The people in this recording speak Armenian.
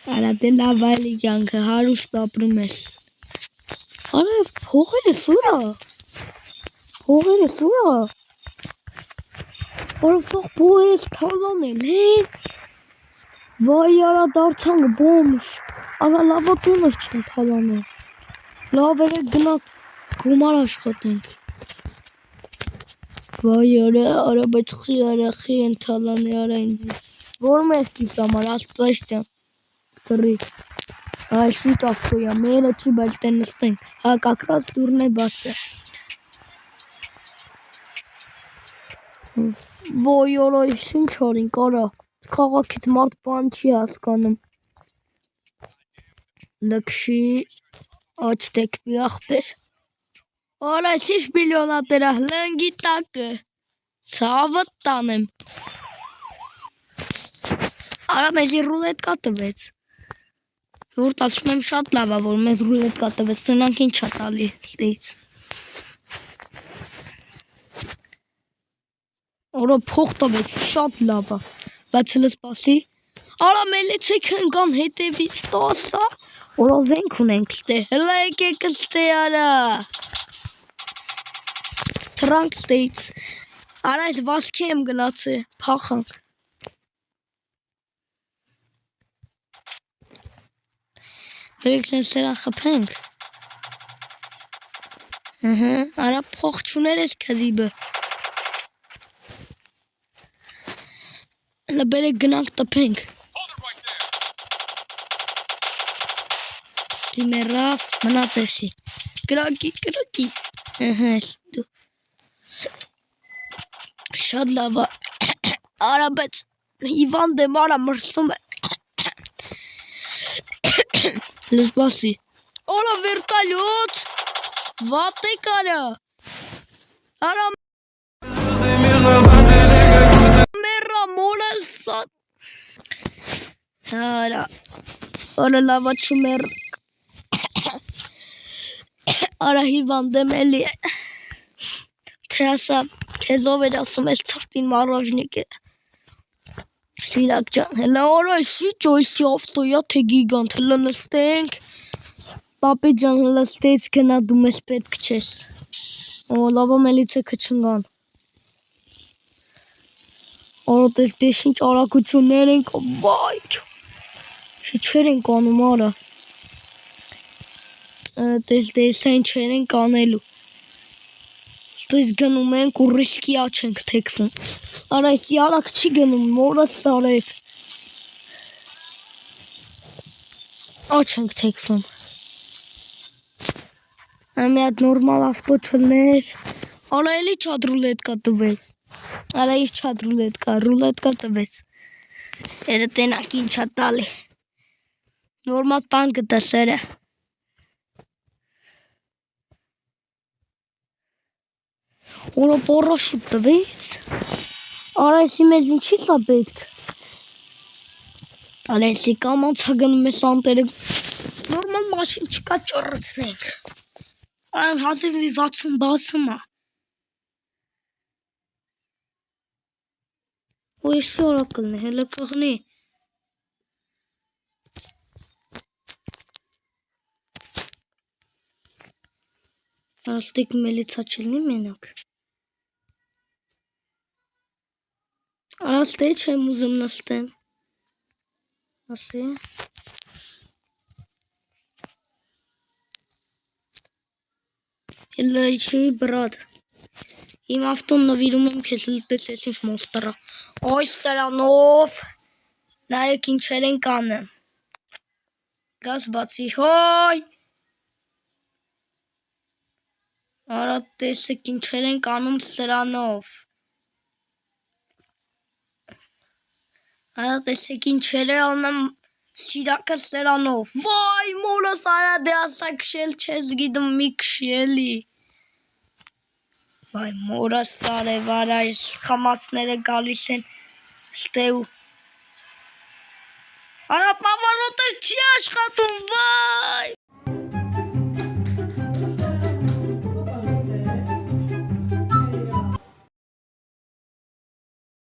Արա դե լավ այլի կյանքը հարուստ ապրում ես։ Արա փողերը սուրա։ Արա ֆող փողերը թալան են հեն։ Վայ արա դարձան բոմժ։ Արա լավա տունը չեն թալանել։ Լավ երեք գնա գումար աշխատենք։ Վայ արա բայց խի են թալանի արա ինձ։ Որ մեղքիս համար աստված ջան։ Տրի։ Այ շուտ ավտոյա մերը չի բայց տեն նստենք։ Հա կակրած դուրն է բաց է։ Ոյ արա ինչ արինք արա։ Քաղաքից մարդ բան չի հասկանում։ Լքշի աչ տեկվի ախպեր։ Արա ինչ միլիոնատերա լնգի տակը։ Ցավը տանեմ։ Արա մեզի ռուլետկա տվեց։ Որ ասում եմ շատ լավ է որ մեզ ռուլետկա տվեց, սրանք ինչա տալի ստից։ Արա փող տվեց, շատ լավ է։ Բայց հələ սպասի։ Արա մելիցեք ընկան հետևից տասա։ Արա զենք ունենք ստե։ Հələ եկեք ստե արա։ Թրանք ստից։ Արա այս վասքի եմ գնացե, փախանք։ Վերիկն սերան խփենք։ Արա փող չուներ ես քզիբը։ Հələ բերեք գնանք տպենք։ Դիմերավ մնացեսի։ Գրակի։ Դու։ Շատ լավ է։ Արա բայց հիվանդ եմ արա մրսում է։ Լսբասի։ Արա վերտալյոտ։ Վատ է կարա։ Արա մերա մորը սատ։ Արա լավա չումեր։ Արա հիվանդ եմ էլի։ Թե ասա, քեզով էր ասում ես ծրտին մարոժնիկ է։ Սիրակ ջան, հելա արա շիչ ոյսի ավտոյա թե գիգանտ, հելա նստենք։ Պապի ջան հելա ստեից գնա դու մեզ պետք չես։ Լավա մելիցեքը չնգան։ Արա տես ինչ արագություններ ենք, վայ։ Շիչեր ենք անում արա։ Տես ինչեր ենք անելու։ Ստից գնում ենք ու ռիսկի աչ ենք թեքվում։ Արա եսի արագ չի գնում, մորը սարև։ Աչ ենք թեքվում։ Մի հատ նորմալ ավտո չլներ։ Արա էլի չադ ռուլետկա տվեց։ Արա ինչ չադ ռուլետկա տվեց։ Էրը տենակ ինչա տալի։ Նորմալ պան գտա սերը։ Արա պարաշուտ տվեց։ Արա եսի մեզ ինչի սա պետք։ Արա եսի կամանցա գնում ես անտերը։ Նորմալ մաշին չկա ճռցնենք։ Արա հազիվ մի 60 բասում է։ Ու եսի օրակլն է, հելը կղնի։ Աստիկ մելիցա չլնի մենակ։ Արա ստե չեմ ուզում նստեմ։ Ասի։ Հելը իչի բրադ։ Իմ ավտոն նվիրում եմ քեզ լտես ես ինչ մոստրա։ Ոյ սրանով։ Նայեք ինչեր են կանեմ։ Գազ բացի հոյ։ Արա տեսեք ինչեր են կանում սրանով։ Արա տեսեք ինչեր է անում սիրակը սրանով։ Վայ մորս արա դե ասա քշել չես գիտում մի քշի էլի։ Վայ մորս արև արա խամացները գալիս են ստեու։ Արա պավարոտը չի աշխատում վայ։